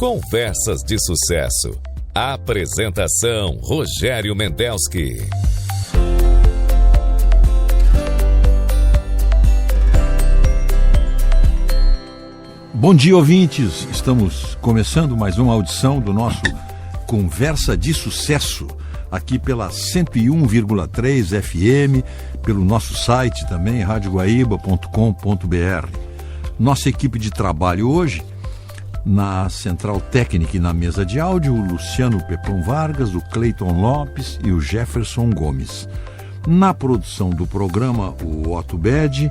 Conversas de Sucesso. Apresentação: Rogério Mendelski. Bom dia, ouvintes. Estamos começando mais uma audição do nosso Conversa de Sucesso, aqui pela 101,3 FM, pelo nosso site também, radioguaíba.com.br. Nossa equipe de trabalho hoje, na central técnica e na mesa de áudio, o Luciano Pepão Vargas, o Cleiton Lopes e o Jefferson Gomes. Na produção do programa, o Otto Bede,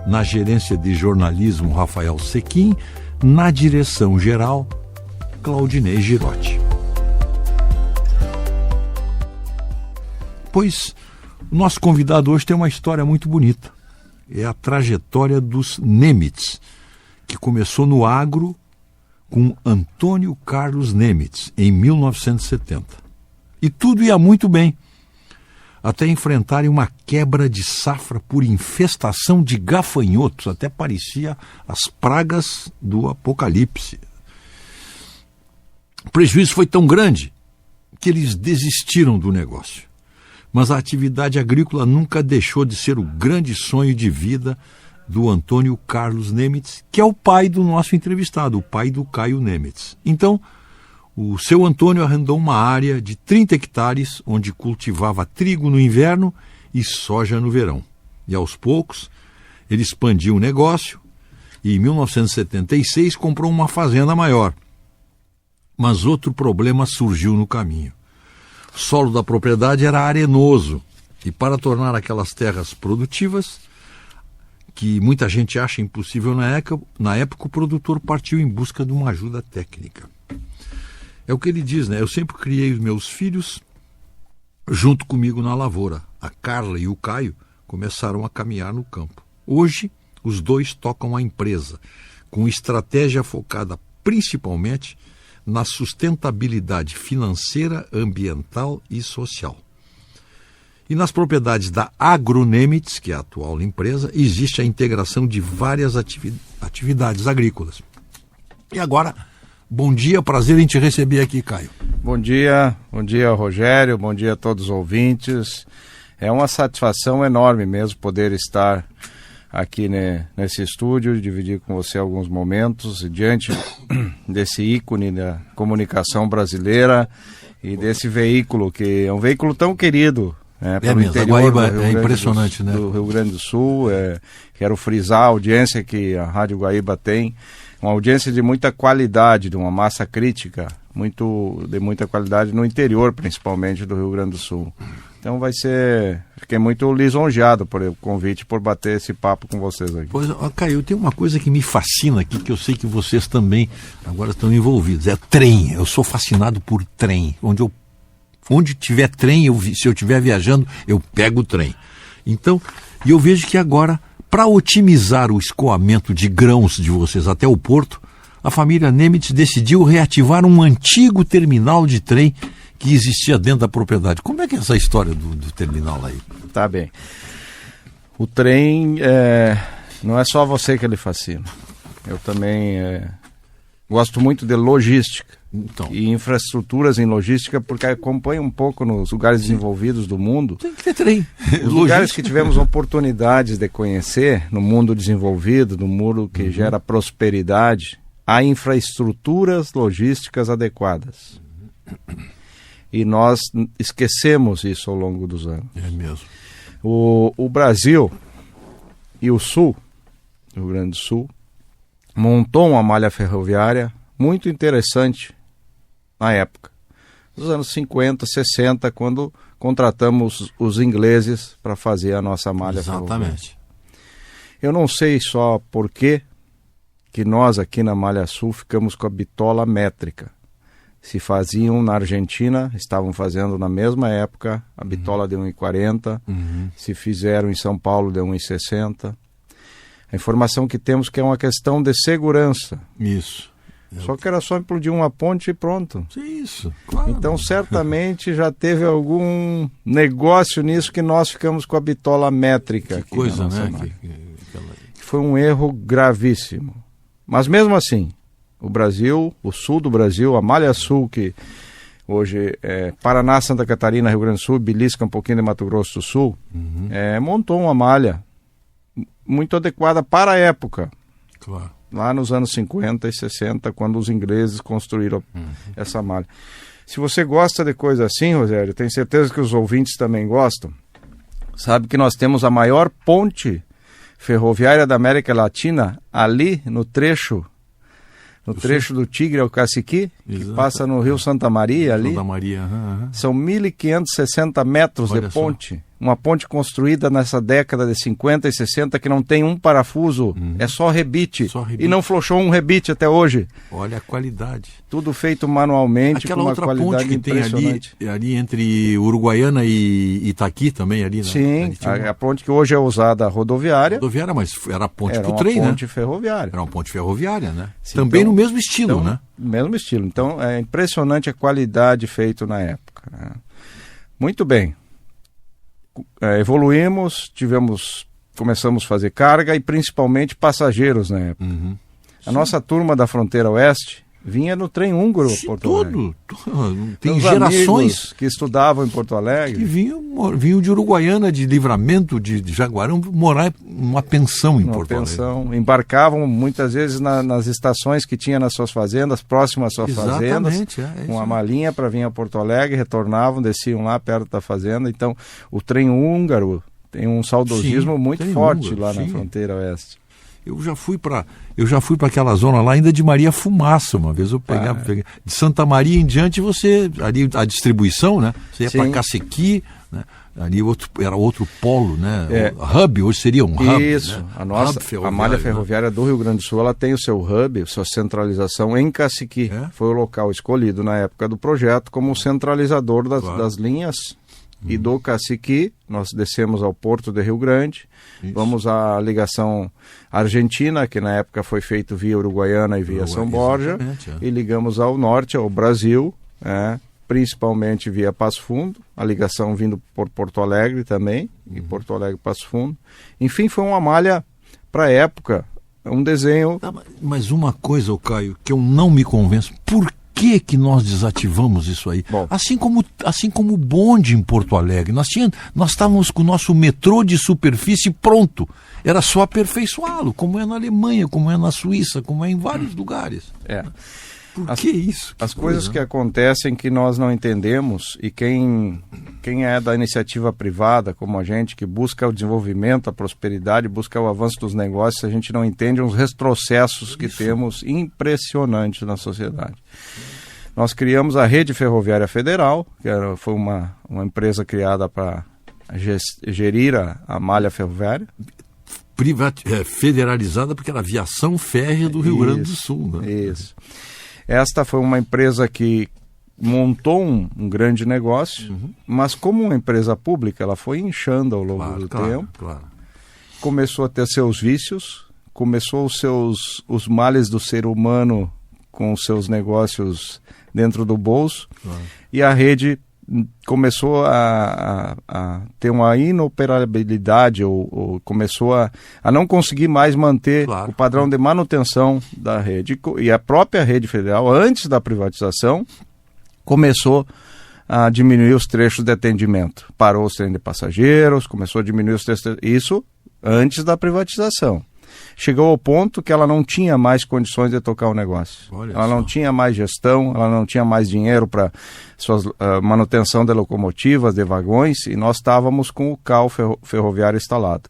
na gerência de jornalismo, Rafael Sequim, na direção geral, Claudinei Girotti. Pois o nosso convidado hoje tem uma história muito bonita. É a trajetória dos Nemitz, que começou no agro com Antônio Carlos Nemitz, em 1970. E tudo ia muito bem, até enfrentarem uma quebra de safra por infestação de gafanhotos, até parecia as pragas do apocalipse. O prejuízo foi tão grande que eles desistiram do negócio. Mas a atividade agrícola nunca deixou de ser o grande sonho de vida do Antônio Carlos Nemitz, que é o pai do nosso entrevistado, o pai do Caio Nemitz. Então, o seu Antônio arrendou uma área de 30 hectares, onde cultivava trigo no inverno e soja no verão. E aos poucos, ele expandiu o negócio e, em 1976, comprou uma fazenda maior. Mas outro problema surgiu no caminho. O solo da propriedade era arenoso e, para tornar aquelas terras produtivas, que muita gente acha impossível na época, o produtor partiu em busca de uma ajuda técnica. É o que ele diz, né? Eu sempre criei os meus filhos junto comigo na lavoura. A Carla e o Caio começaram a caminhar no campo. Hoje, os dois tocam a empresa, com estratégia focada principalmente na sustentabilidade financeira, ambiental e social. E nas propriedades da AgroNemitz, que é a atual empresa, existe a integração de várias atividades agrícolas. E agora, bom dia, prazer em te receber aqui, Caio. Bom dia, Rogério, bom dia a todos os ouvintes. É uma satisfação enorme mesmo poder estar aqui nesse estúdio, dividir com você alguns momentos, diante desse ícone da comunicação brasileira e desse veículo, que é um veículo tão querido, pelo interior a Guaíba é impressionante, né? Do Rio Grande do Sul. Quero frisar a audiência que a Rádio Guaíba tem, uma audiência de muita qualidade, de uma massa crítica, de muita qualidade no interior, principalmente do Rio Grande do Sul. Então fiquei muito lisonjeado por o convite, por bater esse papo com vocês aqui. Pois, Caio, tem uma coisa que me fascina aqui, que eu sei que vocês também agora estão envolvidos, é trem. Eu sou fascinado por trem. Onde tiver trem, se eu estiver viajando, eu pego o trem. Então, eu vejo que agora, para otimizar o escoamento de grãos de vocês até o porto, a família Nemitz decidiu reativar um antigo terminal de trem que existia dentro da propriedade. Como é que é essa história do terminal aí? Tá bem. O trem, não é só você que ele fascina. Eu também gosto muito de logística. Então, e infraestruturas em logística, porque acompanha um pouco nos lugares desenvolvidos do mundo. Tem que ter trem. Os lugares que tivemos oportunidades de conhecer no mundo desenvolvido, no mundo que gera prosperidade, há infraestruturas logísticas adequadas. E nós esquecemos isso ao longo dos anos. É mesmo. O Brasil e o Sul, o Rio Grande do Sul, montou uma malha ferroviária muito interessante na época, nos anos 50, 60, quando contratamos os ingleses para fazer a nossa malha ferroviária. Exatamente. Eu não sei só por que nós aqui na Malha Sul ficamos com a bitola métrica. Se faziam na Argentina, estavam fazendo na mesma época, a bitola deu 1,40, se fizeram em São Paulo deu 1,60. A informação que temos que é uma questão de segurança. Isso. Só que era só implodir uma ponte e pronto. Isso, claro. Então, certamente já teve algum negócio nisso que nós ficamos com a bitola métrica. Que coisa, né? Foi um erro gravíssimo. Mas mesmo assim, O Brasil, o sul do Brasil, a Malha Sul, que hoje é Paraná, Santa Catarina, Rio Grande do Sul, belisca um pouquinho de Mato Grosso do Sul, montou uma malha muito adequada para a época. Claro. Lá nos anos 50 e 60, quando os ingleses construíram essa malha. Se você gosta de coisa assim, Rogério, tenho certeza que os ouvintes também gostam, sabe que nós temos a maior ponte ferroviária da América Latina ali no trecho do Tigre ao Caciqui, que passa no Rio Santa Maria ali. Santa Maria, São 1.560 metros de ponte. Uma ponte construída nessa década de 50 e 60 que não tem um parafuso, é só rebite. E não flochou um rebite até hoje. Olha a qualidade. Tudo feito manualmente, aquela com uma outra qualidade ponte que impressionante. tem ali entre Uruguaiana e Itaqui também ali, né? Sim, a ponte que hoje é usada rodoviária. Rodoviária, mas era a ponte pro Era trem, uma né? ponte ferroviária. Era uma ponte ferroviária, né? Sim, também então, no mesmo estilo, né? Mesmo estilo. Então, é impressionante a qualidade feita na época. Né? Muito bem. Evoluímos, começamos a fazer carga e principalmente passageiros na época. A nossa turma da fronteira oeste vinha no trem húngaro a Porto Alegre. Tem gerações que estudavam em Porto Alegre. Que vinham de Uruguaiana, de Livramento, de Jaguarão, morar numa pensão em Porto Alegre. Embarcavam muitas vezes nas estações que tinha nas suas fazendas, próximas às suas fazendas, com uma malinha para vir a Porto Alegre, retornavam, desciam lá perto da fazenda. Então, o trem húngaro tem um saudosismo muito forte lá na fronteira oeste. Eu já fui para aquela zona lá ainda de Maria Fumaça uma vez. Eu pegava de Santa Maria em diante, ali a distribuição, né? Você ia para Caciqui, né? Ali era outro polo, né? O hub, hoje seria um hub. Isso, né? A malha ferroviária do Rio Grande do Sul, ela tem o seu hub, sua centralização em Caciqui. Foi o local escolhido na época do projeto como centralizador das linhas. E do Caciqui, nós descemos ao Porto de Rio Grande, vamos à ligação argentina, que na época foi feito via Uruguaiana e via São Borja, e ligamos ao norte, ao Brasil, principalmente via Passo Fundo, a ligação vindo por Porto Alegre também, e Porto Alegre Passo Fundo. Enfim, foi uma malha para a época, um desenho... Mas uma coisa, Caio, que eu não me convenço, por que nós desativamos isso aí? Bom, assim como o bonde em Porto Alegre, nós estávamos com o nosso metrô de superfície pronto, era só aperfeiçoá-lo, como é na Alemanha, como é na Suíça, como é em vários lugares. Por que isso? As coisas que acontecem que nós não entendemos, e quem é da iniciativa privada, como a gente, que busca o desenvolvimento, a prosperidade, busca o avanço dos negócios, a gente não entende uns retrocessos que temos impressionantes na sociedade. Nós criamos a Rede Ferroviária Federal, que foi uma empresa criada para gerir a malha ferroviária. Federalizada porque era a aviação férrea do Rio Grande do Sul. Né? Isso. Esta foi uma empresa que montou um grande negócio, mas como uma empresa pública, ela foi inchando ao longo do tempo. Começou a ter seus vícios, começou os males do ser humano com os seus negócios dentro do bolso, e a rede começou a ter uma inoperabilidade, ou começou a não conseguir mais manter o padrão de manutenção da rede. E a própria rede federal, antes da privatização, começou a diminuir os trechos de atendimento. Parou os trens de passageiros, começou a diminuir os trechos. Isso antes da privatização. Chegou ao ponto que ela não tinha mais condições de tocar o negócio. Ela não tinha mais gestão, ela não tinha mais dinheiro para manutenção de locomotivas, de vagões, e nós estávamos com o CAL ferroviário instalado.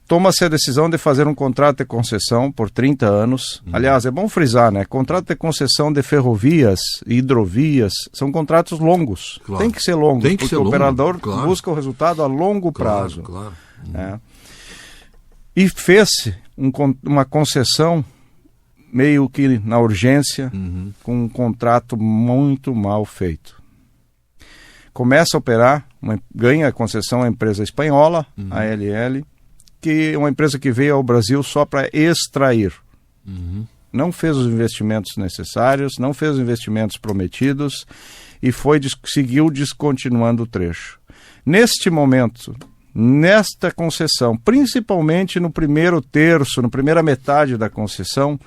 Toma-se a decisão de fazer um contrato de concessão por 30 anos. Aliás, é bom frisar, né? Contrato de concessão de ferrovias e hidrovias são contratos longos. Tem que ser longos, porque o operador busca o resultado a longo prazo. E fez-se uma concessão meio que na urgência, com um contrato muito mal feito. Começa a operar, ganha a concessão a empresa espanhola, a ALL, que é uma empresa que veio ao Brasil só para extrair. Não fez os investimentos necessários, não fez os investimentos prometidos e seguiu descontinuando o trecho. Neste momento, nesta concessão, principalmente no primeiro terço, na primeira metade da concessão,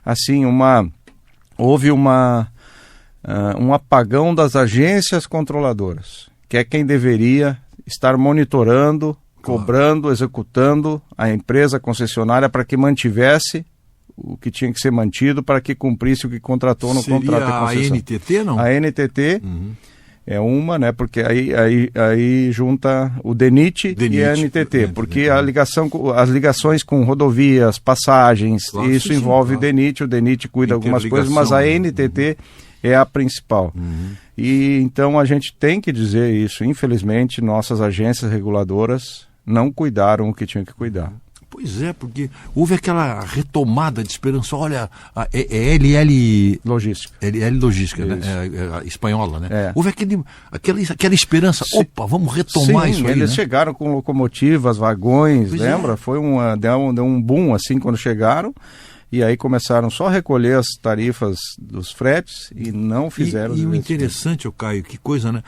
assim, houve um apagão das agências controladoras, que é quem deveria estar monitorando, cobrando, executando a empresa concessionária para que mantivesse o que tinha que ser mantido, para que cumprisse o que contratou no contrato de concessão. A NTT, não? A NTT é uma, né? Porque aí junta o DENIT e a NTT, porque as ligações com rodovias, passagens, claro, isso envolve o DENIT cuida de algumas coisas, mas a NTT é a principal. E então a gente tem que dizer isso, infelizmente nossas agências reguladoras não cuidaram o que tinham que cuidar. Pois é, porque houve aquela retomada de esperança. Olha, é LL Logística. LL Logística, né? Espanhola, né? Houve aquela esperança. Opa, vamos retomar isso aí, eles né? chegaram com locomotivas, vagões, lembra? Foi deu um boom assim quando chegaram. E aí começaram só a recolher as tarifas dos fretes e não fizeram... E o interessante, Caio, que coisa, né?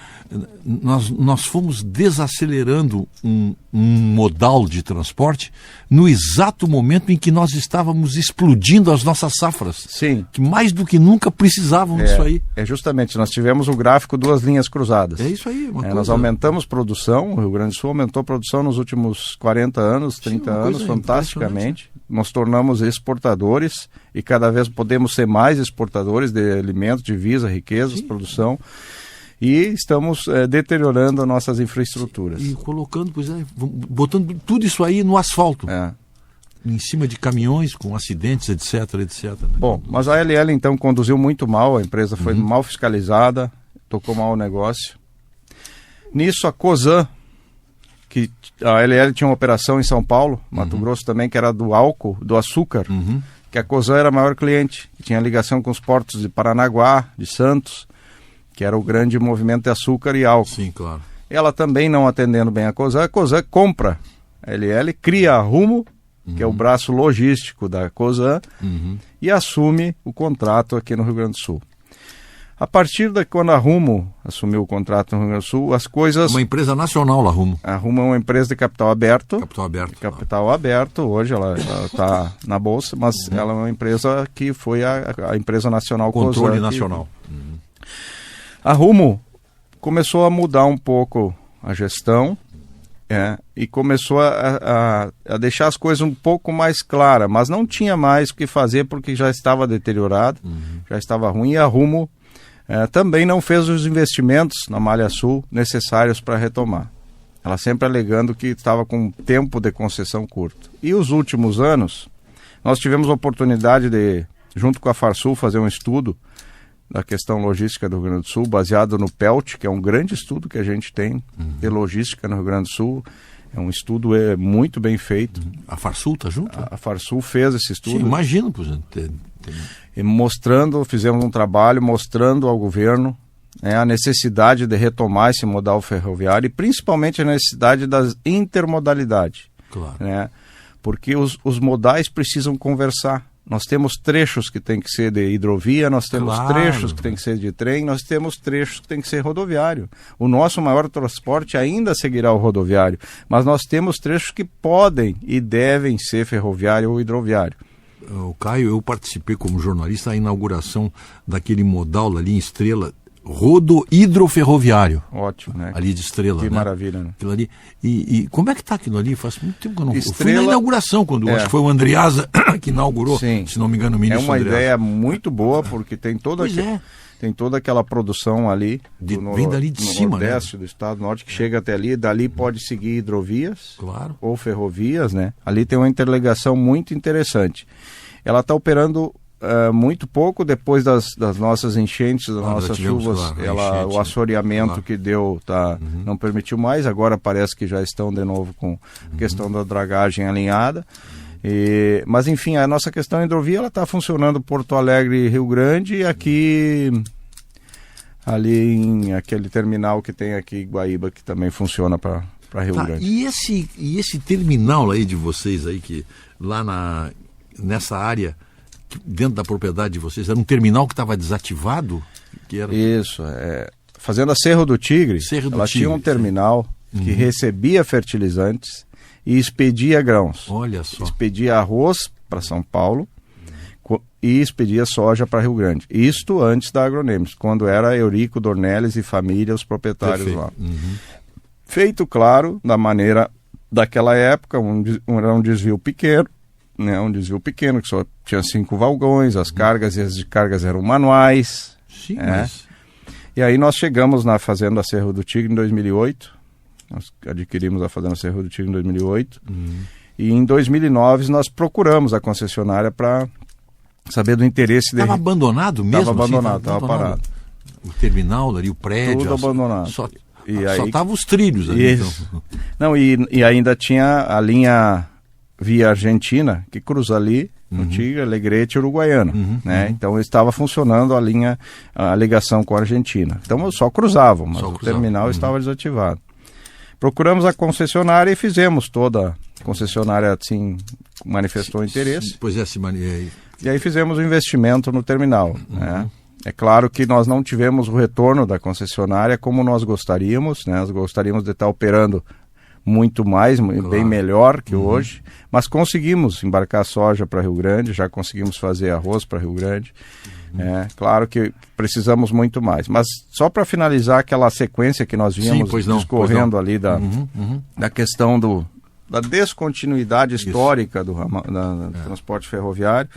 Nós fomos desacelerando um modal de transporte no exato momento em que nós estávamos explodindo as nossas safras. Sim. Que mais do que nunca precisavam disso aí. Justamente, nós tivemos o gráfico duas linhas cruzadas. É isso aí. Nós aumentamos produção, o Rio Grande do Sul aumentou a produção nos últimos 40 anos, 30 anos, fantasticamente. Nos tornamos exportadores e cada vez podemos ser mais exportadores de alimentos, divisa, riquezas, produção. E estamos deteriorando as nossas infraestruturas. E colocando, botando tudo isso aí no asfalto. Em cima de caminhões com acidentes, etc, etc. Né? Bom, mas a LL então conduziu muito mal, a empresa foi mal fiscalizada, tocou mal o negócio. Nisso a Cosan, que a LL tinha uma operação em São Paulo, Mato Grosso também, que era do álcool, do açúcar, que a Cosan era a maior cliente, tinha ligação com os portos de Paranaguá, de Santos, que era o grande movimento de açúcar e álcool. Sim, claro. Ela também não atendendo bem a Cosan compra a LL, cria a Rumo, que é o braço logístico da Cosan, e assume o contrato aqui no Rio Grande do Sul. A partir de quando a Rumo assumiu o contrato no Rio Grande do Sul, as coisas... Uma empresa nacional, a Rumo. A Rumo é uma empresa de capital aberto. Capital aberto. Hoje ela está na Bolsa, mas ela é uma empresa que foi a empresa nacional. Controle nacional. A Rumo começou a mudar um pouco a gestão e começou a deixar as coisas um pouco mais claras, mas não tinha mais o que fazer porque já estava deteriorado, já estava ruim, e a Rumo também não fez os investimentos na Malha Sul necessários para retomar. Ela sempre alegando que estava com tempo de concessão curto. E os últimos anos, nós tivemos a oportunidade de, junto com a Farsul, fazer um estudo da questão logística do Rio Grande do Sul, baseado no PELT, que é um grande estudo que a gente tem de logística no Rio Grande do Sul. É um estudo muito bem feito. A Farsul está junto? A Farsul fez esse estudo. Sim, imagino, por exemplo. E fizemos um trabalho mostrando ao governo a necessidade de retomar esse modal ferroviário e principalmente a necessidade da intermodalidade. Claro. Porque os modais precisam conversar. Nós temos trechos que tem que ser de hidrovia, nós temos trechos que tem que ser de trem, nós temos trechos que tem que ser rodoviário. O nosso maior transporte ainda seguirá o rodoviário, mas nós temos trechos que podem e devem ser ferroviário ou hidroviário. Caio, eu participei como jornalista da inauguração daquele modal ali em Estrela, hidroferroviário. Ótimo, né? Ali de Estrela. Que maravilha, né? Aquilo ali. E como é que está aquilo ali? Faz muito tempo que eu não... Estrela... Eu fui na inauguração, quando acho que foi o Andreasa que inaugurou, sim, se não me engano, o ministro Andreasa. Andreasa. Ideia muito boa, porque tem tem toda aquela produção ali, vem dali de cima, nordeste, né? do estado norte, que chega até ali, dali pode seguir hidrovias, claro, ou ferrovias, né? Ali tem uma interligação muito interessante. Ela está operando muito pouco depois das nossas enchentes, das nossas chuvas, o assoreamento que deu não permitiu mais, agora parece que já estão de novo com a questão da dragagem alinhada. Mas enfim, a nossa questão hidrovia ela está funcionando Porto Alegre e Rio Grande, e aqui ali em aquele terminal que tem aqui em Guaíba, que também funciona para Rio Grande. E esse terminal aí de vocês aí, que lá nessa área, dentro da propriedade de vocês, era um terminal que estava desativado? Isso, Fazenda Cerro do Tigre, ela tinha um terminal que recebia fertilizantes e expedia grãos. Olha só. Expedia arroz para São Paulo, e expedia soja para Rio Grande. Isto antes da Agronemis, quando era Eurico Dornelles e família os proprietários. Perfeito. Lá. Feito, claro, da maneira daquela época, era um desvio pequeno, né? Um desvio pequeno, que só tinha 5 vagões, as cargas e as descargas eram manuais. Sim, mas... E aí nós chegamos na Fazenda Cerro do Tigre em 2008, nós adquirimos a Fazenda Cerro do Tigre em 2008, e em 2009 nós procuramos a concessionária para saber do interesse dele. Estava abandonado mesmo? Estava abandonado, estava parado. O terminal ali, o prédio... Tudo abandonado. Só estavam os trilhos ali. Então. Não, e ainda tinha a linha via Argentina, que cruza ali, no Tigre, Alegrete e Uruguaiana. Né? Então estava funcionando a ligação com a Argentina. Então só cruzavam, mas o terminal estava desativado. Procuramos a concessionária e fizemos toda a concessionária, assim, manifestou interesse. Pois é, e aí fizemos o investimento no terminal. Né? É claro que nós não tivemos o retorno da concessionária como nós gostaríamos, né? Nós gostaríamos de estar operando muito mais, bem melhor que hoje, mas conseguimos embarcar soja para Rio Grande, já conseguimos fazer arroz para Rio Grande. Claro que precisamos muito mais, mas só para finalizar aquela sequência que nós vínhamos discorrendo ali da questão da descontinuidade histórica do transporte ferroviário.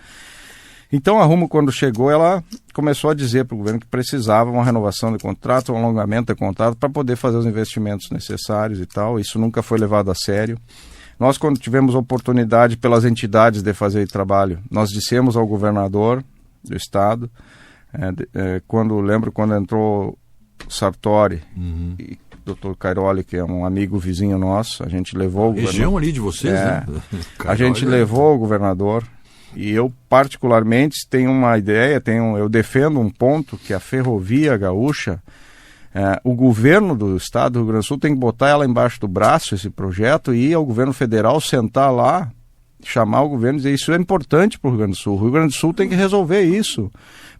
Então a Rumo, quando chegou, ela começou a dizer para o governo que precisava uma renovação de contrato, um alongamento de contrato para poder fazer os investimentos necessários e tal. Isso nunca foi levado a sério. Nós, quando tivemos oportunidade pelas entidades de fazer trabalho, nós dissemos ao governador do estado, quando entrou Sartori e Dr. Cairoli, que é um amigo vizinho nosso, a gente levou... Região ali de vocês, né? A gente levou o governador, e eu particularmente tenho uma ideia, eu defendo um ponto que a ferrovia gaúcha, o governo do estado do Rio Grande do Sul tem que botar ela embaixo do braço, esse projeto, e ir ao governo federal, sentar lá, chamar o governo e dizer, isso é importante para o Rio Grande do Sul. O Rio Grande do Sul tem que resolver isso,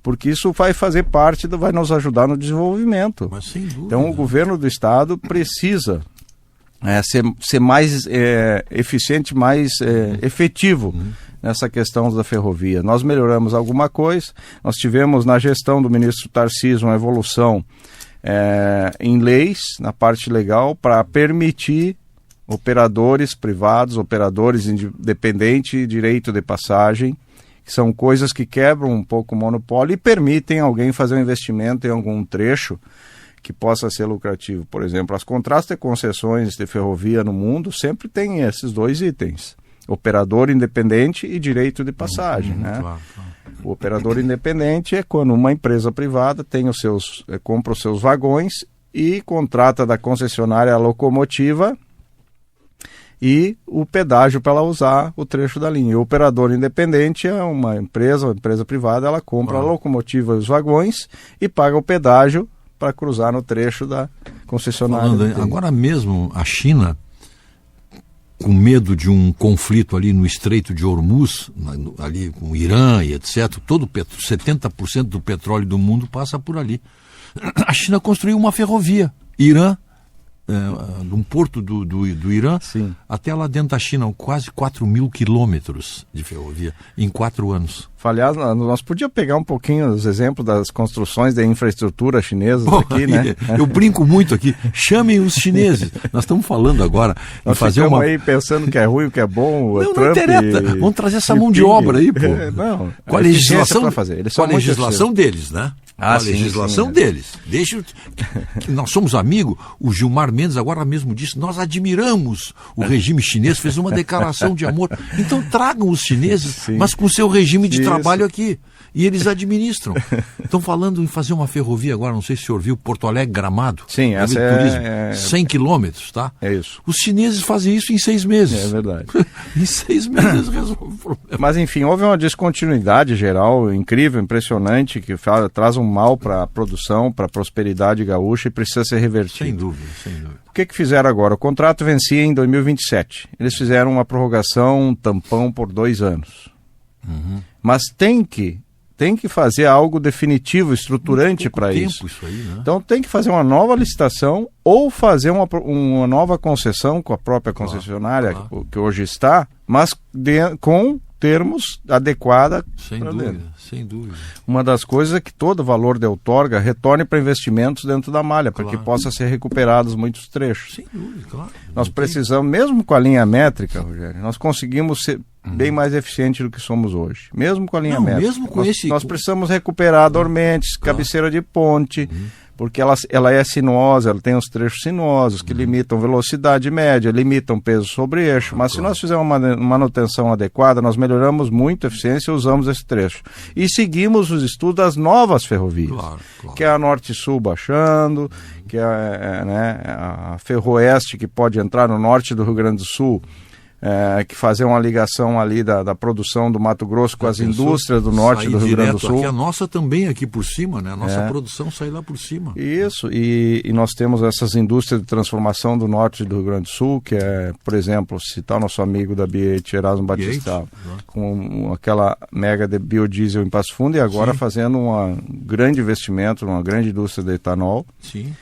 porque isso vai fazer parte, vai nos ajudar no desenvolvimento. Mas sem dúvida. Então o governo do estado precisa ser mais eficiente, mais efetivo nessa questão da ferrovia. Nós melhoramos alguma coisa, nós tivemos na gestão do ministro Tarcísio uma evolução em leis, na parte legal, para permitir operadores privados, operadores independentes, direito de passagem, que são coisas que quebram um pouco o monopólio e permitem alguém fazer um investimento em algum trecho que possa ser lucrativo. Por exemplo, as contratos de concessões de ferrovia no mundo sempre têm esses 2 itens: operador independente e direito de passagem. Né? Claro. O operador independente é quando uma empresa privada tem compra os seus vagões e contrata da concessionária a locomotiva e o pedágio para ela usar o trecho da linha. O operador independente é uma empresa privada, ela compra a locomotiva e os vagões e paga o pedágio para cruzar no trecho da concessionária. Agora mesmo a China, com medo de um conflito ali no Estreito de Hormuz, ali com o Irã e etc., 70% do petróleo do mundo passa por ali. A China construiu uma ferrovia. Irã, um porto do Irã, sim, até lá dentro da China, quase 4.000 quilômetros de ferrovia em 4 anos. Aliás, nós podíamos pegar um pouquinho os exemplos das construções da infraestrutura chinesas aqui, né? Eu brinco muito aqui, chamem os chineses. Nós estamos falando agora em fazer uma... aí pensando que é ruim, o que é bom, não, Trump não interessa. Vamos trazer essa mão de obra aí, pô. Não, com a legislação, com a legislação deles, né? A legislação deles. Deixa que nós somos amigos. O Gilmar Mendes agora mesmo disse: nós admiramos o regime chinês, fez uma declaração de amor. Então tragam os chineses, mas com seu regime de trabalho aqui. E eles administram. Estão falando em fazer uma ferrovia agora, não sei se o senhor viu, Porto Alegre Gramado. Sim, essa turismo, 100 quilômetros, tá? É isso. Os chineses fazem isso em 6 meses. É verdade. Em 6 meses resolve o problema. Mas enfim, houve uma descontinuidade geral incrível, impressionante, que traz um mal para a produção, para a prosperidade gaúcha e precisa ser revertido. Sem dúvida, sem dúvida. O que fizeram agora? O contrato vencia em 2027. Eles fizeram uma prorrogação, um tampão por 2 anos. Mas tem que fazer algo definitivo, estruturante para isso. Aí, né? Então tem que fazer uma nova licitação ou fazer uma nova concessão com a própria concessionária que hoje está, mas com termos adequada. Sem dúvida, sem dúvida. Uma das coisas é que todo o valor de outorga retorne para investimentos dentro da malha, para que possa ser recuperados muitos trechos. Sem dúvida, claro. Nós precisamos, mesmo com a linha métrica, Rogério, nós conseguimos ser bem mais eficientes do que somos hoje. Mesmo com a linha métrica. Mesmo com nós precisamos recuperar dormentes, cabeceira de ponte, porque ela é sinuosa, ela tem os trechos sinuosos que limitam velocidade média, limitam peso sobre eixo, mas se nós fizermos uma manutenção adequada, nós melhoramos muito a eficiência e usamos esse trecho. E seguimos os estudos das novas ferrovias, que é a Norte-Sul baixando, que é a Ferroeste, que pode entrar no norte do Rio Grande do Sul, que fazer uma ligação ali da produção do Mato Grosso com as indústrias do norte do Rio Grande do Sul. Aqui, a nossa também aqui por cima, né? A nossa produção sai lá por cima. Isso, e nós temos essas indústrias de transformação do norte do Rio Grande do Sul, que é, por exemplo, citar o nosso amigo da BH, Erasmo Batista, com aquela mega de biodiesel em Passo Fundo, e agora fazendo um grande investimento numa grande indústria de etanol. Sim.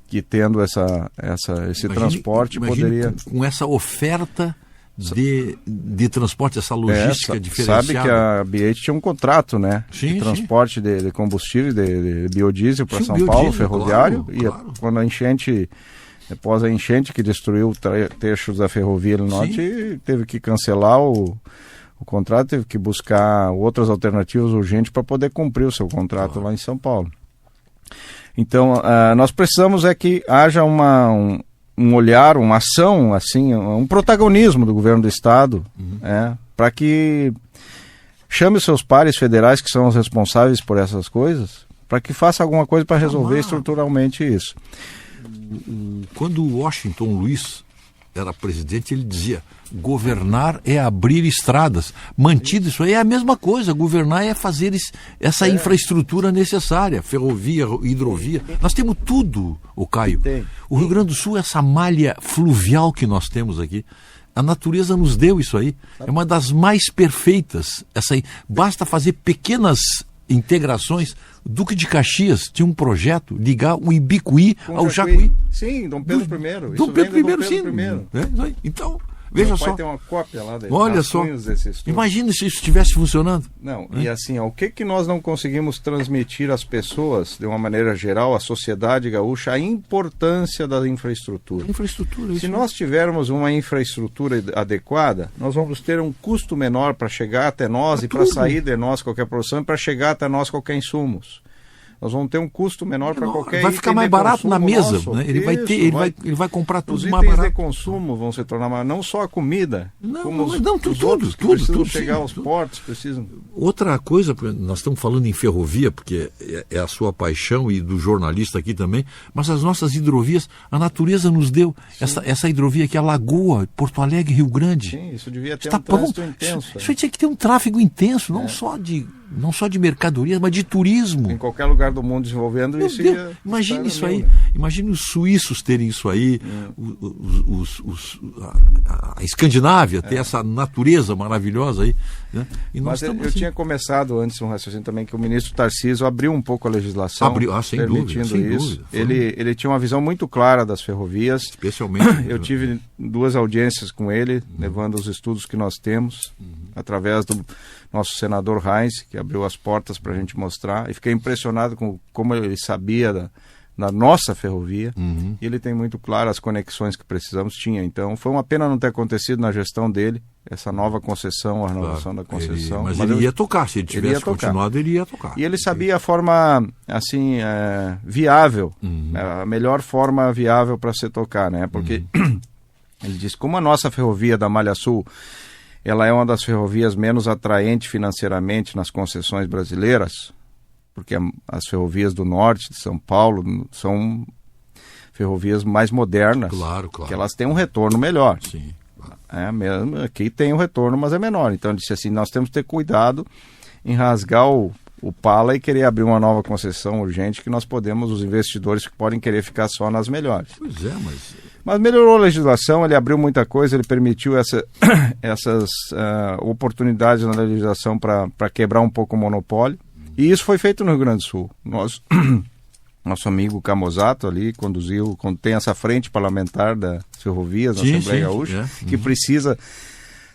Que tendo esse transporte poderia... Com essa oferta de transporte, essa logística diferenciada. Sabe que a BH tinha um contrato, né? De transporte de combustível, de biodiesel para São Paulo, ferroviário, quando a enchente, após a enchente que destruiu trechos da ferrovia no norte, teve que cancelar o contrato, teve que buscar outras alternativas urgentes para poder cumprir o seu contrato lá em São Paulo. Então, nós precisamos que haja um olhar, uma ação, assim, um protagonismo do governo do Estado, para que chame os seus pares federais, que são os responsáveis por essas coisas, para que faça alguma coisa para resolver estruturalmente isso. Quando o Washington Luiz era presidente, ele dizia: governar é abrir estradas. Mantido isso aí, é a mesma coisa. Governar é fazer essa infraestrutura necessária, ferrovia, hidrovia. Nós temos tudo, Caio. O Rio Grande do Sul, essa malha fluvial que nós temos aqui, a natureza nos deu isso aí. É uma das mais perfeitas. Basta fazer pequenas integrações. Duque de Caxias tinha um projeto, ligar o Ibicuí ao Jacuí. Sim, Dom Pedro I. Dom Pedro I, sim. Então, veja só. Tem uma cópia lá dele. Olha só. Imagina se isso estivesse funcionando. Não, e assim, o que nós não conseguimos transmitir às pessoas, de uma maneira geral, à sociedade gaúcha, a importância da infraestrutura. Se nós tivermos uma infraestrutura adequada, nós vamos ter um custo menor para chegar até nós e para sair de nós qualquer produção e para chegar até nós qualquer insumos. Nós vamos ter um custo menor para qualquer vai ficar mais barato na mesa, né? Ele vai comprar tudo mais barato. Os itens de consumo vão se tornar mais, não só a comida, tudo chegar aos portos precisam. Outra coisa, nós estamos falando em ferrovia, porque é a sua paixão e do jornalista aqui também, mas as nossas hidrovias, a natureza nos deu essa hidrovia aqui, a Lagoa, Porto Alegre, Rio Grande. Sim, isso devia ter um trânsito intenso. Isso tinha que ter um tráfego intenso, não só de mercadorias, mas de turismo. Em qualquer lugar do mundo desenvolvendo isso. Imagine isso aí. Imagine os suíços terem isso aí, a Escandinávia ter essa natureza maravilhosa aí. Né? E nós eu tinha começado antes um raciocínio também que o ministro Tarcísio abriu um pouco a legislação, permitindo isso. Ele tinha uma visão muito clara das ferrovias. Especialmente. Eu tive 2 audiências com ele, levando os estudos que nós temos, através do nosso senador Heinz, que abriu as portas para a gente mostrar, e fiquei impressionado com como ele sabia da nossa ferrovia, e ele tem muito claro as conexões que precisamos, então foi uma pena não ter acontecido na gestão dele, essa nova concessão, a renovação da concessão. Mas ele ia tocar, se ele tivesse continuado, ele ia tocar. E ele sabia a forma, assim, viável, a melhor forma viável para se tocar, né? Porque ele disse, como a nossa ferrovia da Malha Sul, ela é uma das ferrovias menos atraentes financeiramente nas concessões brasileiras, porque as ferrovias do norte de São Paulo são ferrovias mais modernas, que elas têm um retorno melhor. Sim. Mesmo aqui tem um retorno, mas é menor. Então ele disse assim, nós temos que ter cuidado em rasgar o pala e querer abrir uma nova concessão urgente, que nós podemos, os investidores que podem querer ficar só nas melhores. Pois é, mas melhorou a legislação, ele abriu muita coisa, ele permitiu essas oportunidades na legislação para quebrar um pouco o monopólio. E isso foi feito no Rio Grande do Sul. Nosso amigo Camozato ali conduziu, tem essa frente parlamentar das ferrovias na Assembleia Gaúcha, que precisa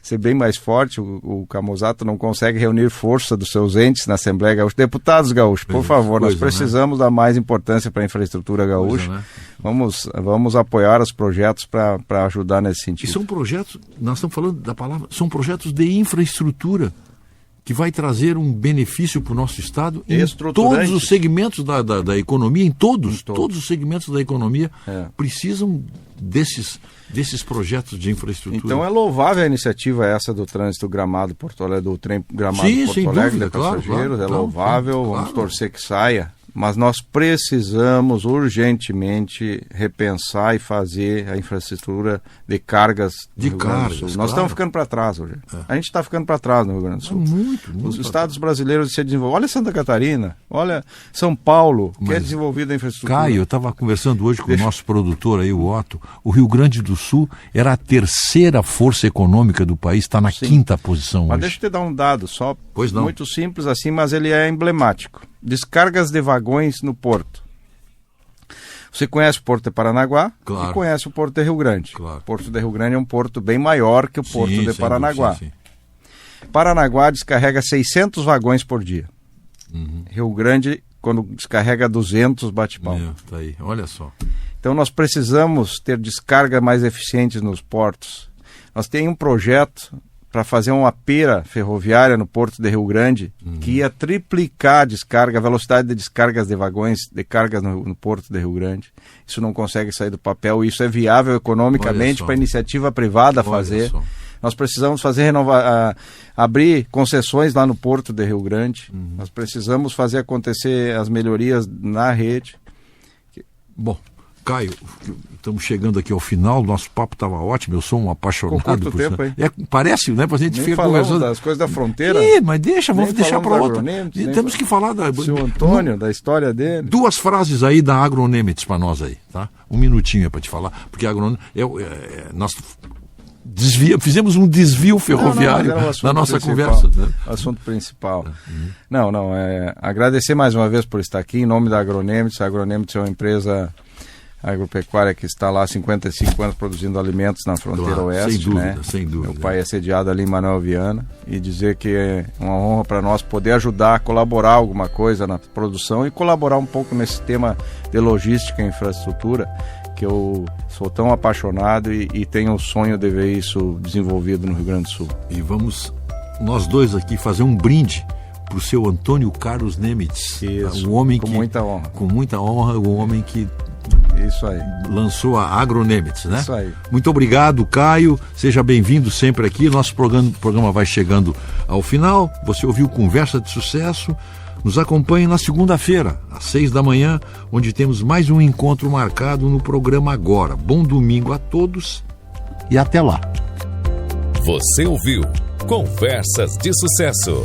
ser bem mais forte. O Camusato não consegue reunir força dos seus entes na Assembleia Gaúcha. Deputados gaúchos, por favor, nós precisamos dar mais importância para a infraestrutura gaúcha. Vamos apoiar os projetos para ajudar nesse sentido. E são projetos, nós estamos falando da palavra, são projetos de infraestrutura que vai trazer um benefício para o nosso Estado em todos os segmentos da economia, em todos os segmentos da economia precisam desses projetos de infraestrutura. Então é louvável a iniciativa essa do trânsito Gramado Porto Alegre, do trem Gramado Porto Alegre de passageiros, louvável, vamos torcer que saia. Mas nós precisamos urgentemente repensar e fazer a infraestrutura de cargas do Rio Grande do Sul. Nós estamos ficando para trás hoje. A gente está ficando para trás no Rio Grande do Sul. Muito Os estados brasileiros se desenvolvem. Olha Santa Catarina, olha São Paulo, que é desenvolvida a infraestrutura. Caio, eu estava conversando hoje com o nosso produtor aí, o Otto. O Rio Grande do Sul era a terceira força econômica do país, está na quinta posição Mas hoje. deixa eu te dar um dado só, muito simples assim, mas ele é emblemático. Descargas de vagões no porto. Você conhece o Porto de Paranaguá e conhece o Porto de Rio Grande. O Porto de Rio Grande é um porto bem maior que o Porto de Paranaguá. Paranaguá descarrega 600 vagões por dia. Rio Grande, quando descarrega 200, bate palma. Tá aí. Olha só. Então nós precisamos ter descargas mais eficientes nos portos. Nós temos um projeto para fazer uma pera ferroviária no Porto de Rio Grande, que ia triplicar a velocidade de descargas de vagões de cargas no Porto de Rio Grande. Isso não consegue sair do papel, isso é viável economicamente para a iniciativa privada fazer. Nós precisamos abrir concessões lá no Porto de Rio Grande, nós precisamos fazer acontecer as melhorias na rede. Bom, Caio, estamos chegando aqui ao final, nosso papo estava ótimo, eu sou um apaixonado por tempo, isso. Parece, né? A gente fica conversando das coisas da fronteira. Mas vamos deixar para outra. Temos que falar da seu Antônio, da história dele. 2 frases aí da Agronemitz para nós aí, tá? Um minutinho para te falar, porque nós fizemos um desvio ferroviário na nossa conversa. Né? Assunto principal. Agradecer mais uma vez por estar aqui em nome da Agronemitz. A Agronemitz é uma empresa agropecuária que está lá há 55 anos produzindo alimentos na fronteira oeste. Sem dúvida. Meu pai é sediado ali em Manuel Viana, e dizer que é uma honra para nós poder ajudar, colaborar alguma coisa na produção e colaborar um pouco nesse tema de logística e infraestrutura, que eu sou tão apaixonado e tenho o sonho de ver isso desenvolvido no Rio Grande do Sul. E vamos nós dois aqui fazer um brinde para o seu Antônio Carlos Nemitz. Isso, um homem muita honra. Com muita honra, o homem que isso aí. Lançou a Agronemitz, né? Isso aí. Muito obrigado, Caio. Seja bem-vindo sempre aqui. Nosso programa vai chegando ao final. Você ouviu Conversa de Sucesso. Nos acompanhe na segunda-feira, às 6 da manhã, onde temos mais um encontro marcado no programa Agora. Bom domingo a todos e até lá. Você ouviu Conversas de Sucesso.